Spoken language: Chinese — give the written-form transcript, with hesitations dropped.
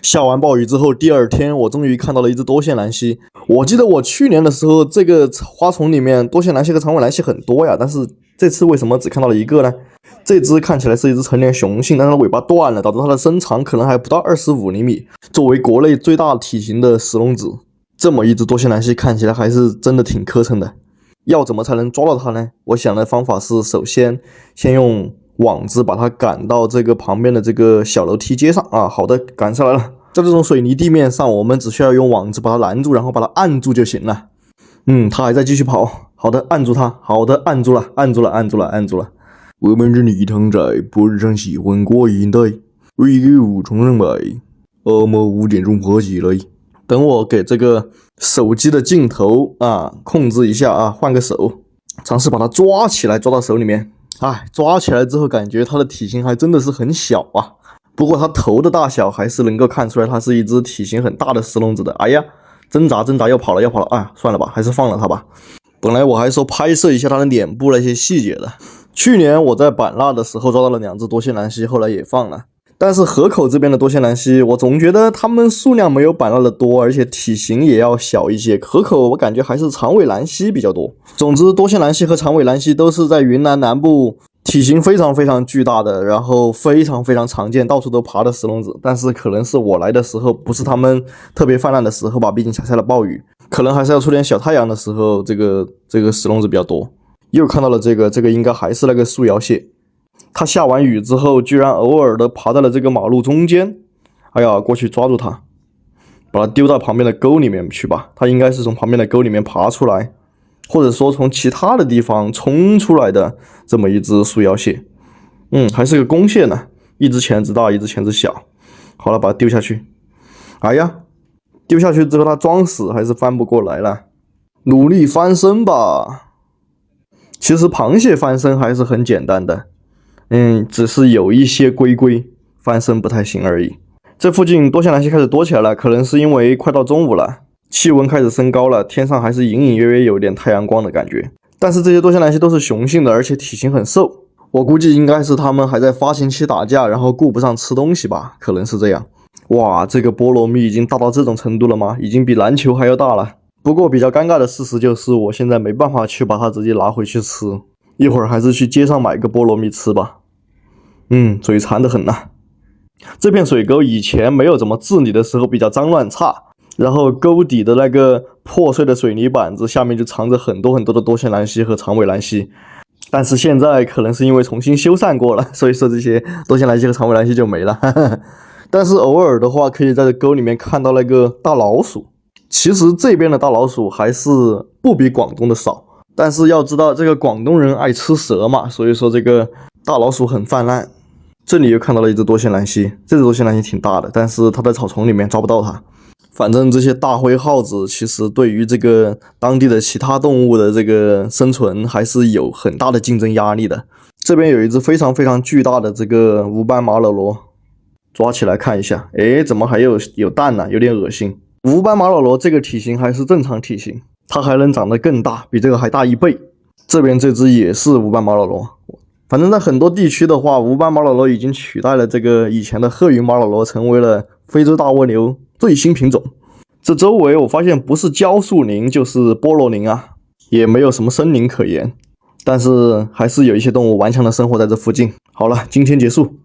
下完暴雨之后，第二天我终于看到了一只多线兰溪。我记得我去年的时候，这个花丛里面多线兰溪和长尾兰溪很多呀，但是这次为什么只看到了一个呢？这只看起来是一只成年雄性，但是它的尾巴断了，导致它的身长可能还不到25厘米。作为国内最大体型的石龙子，这么一只多线兰溪看起来还是真的挺磕碜的。要怎么才能抓到它呢？我想的方法是，首先用网子把它赶到这个旁边的这个小楼梯阶上啊。好的，赶上来了。在这种水泥地面上，我们只需要用网子把它拦住，然后把它按住就行了。它还在继续跑。好的，按住它。好的，按住了。我们这里躺在脖子上喜欢过瘾的，为给五重上摆，我们5点钟爬起来。等我给这个手机的镜头控制一下啊，换个手，尝试把它抓起来，抓到手里面。抓起来之后感觉它的体型还真的是很小啊，不过它头的大小还是能够看出来它是一只体型很大的石龙子的。哎呀，挣扎要跑了，算了吧，还是放了它吧。本来我还说拍摄一下它的脸部那些细节的。去年我在版纳的时候抓到了2只多线兰溪，后来也放了。但是河口这边的多线兰溪，我总觉得它们数量没有版纳的多，而且体型也要小一些。河口我感觉还是长尾兰溪比较多。总之，多线兰溪和长尾兰溪都是在云南南部体型非常非常巨大的，然后非常非常常见，到处都爬的石龙子。但是可能是我来的时候不是它们特别泛滥的时候吧，毕竟踩下了暴雨，可能还是要出点小太阳的时候，这个石龙子比较多。又看到了这个应该还是那个树摇蟹。它下完雨之后，居然偶尔的爬在了这个马路中间。哎呀，过去抓住它，把它丢到旁边的沟里面去吧。它应该是从旁边的沟里面爬出来，或者说从其他的地方冲出来的这么一只树摇蟹。还是个公蟹呢，一只钳子大，一只钳子小。好了，把它丢下去。哎呀，丢下去之后它装死还是翻不过来了，努力翻身吧。其实螃蟹翻身还是很简单的，只是有一些龟翻身不太行而已。这附近多线兰溪开始多起来了，可能是因为快到中午了，气温开始升高了，天上还是隐隐约约有点太阳光的感觉。但是这些多线兰溪都是雄性的，而且体型很瘦，我估计应该是它们还在发情期打架，然后顾不上吃东西吧，可能是这样。哇，这个菠萝蜜已经大到这种程度了吗？已经比篮球还要大了。不过比较尴尬的事实就是，我现在没办法去把它直接拿回去吃，一会儿还是去街上买个菠萝蜜吃吧。嘴馋得很呐。这片水沟以前没有怎么治理的时候比较脏乱差，然后沟底的那个破碎的水泥板子下面就藏着很多很多的多线兰溪和长尾兰溪。但是现在可能是因为重新修缮过了，所以说这些多线兰溪和长尾兰溪就没了。但是偶尔的话，可以在这沟里面看到那个大老鼠。其实这边的大老鼠还是不比广东的少，但是要知道这个广东人爱吃蛇嘛，所以说这个大老鼠很泛滥。这里又看到了一只多线兰溪，这只多线兰溪挺大的，但是它在草丛里面抓不到它。反正这些大灰耗子其实对于这个当地的其他动物的这个生存还是有很大的竞争压力的。这边有一只非常非常巨大的这个无斑马勒罗，抓起来看一下，怎么还有蛋呢？有点恶心。无斑马勒罗这个体型还是正常体型，它还能长得更大，比这个还大1倍。这边这只也是无斑马勒罗。反正在很多地区的话，无斑马勒罗已经取代了这个以前的褐云马勒罗，成为了非洲大蜗牛最新品种。这周围我发现不是蕉树林就是菠萝林啊，也没有什么森林可言，但是还是有一些动物顽强的生活在这附近。好了，今天结束。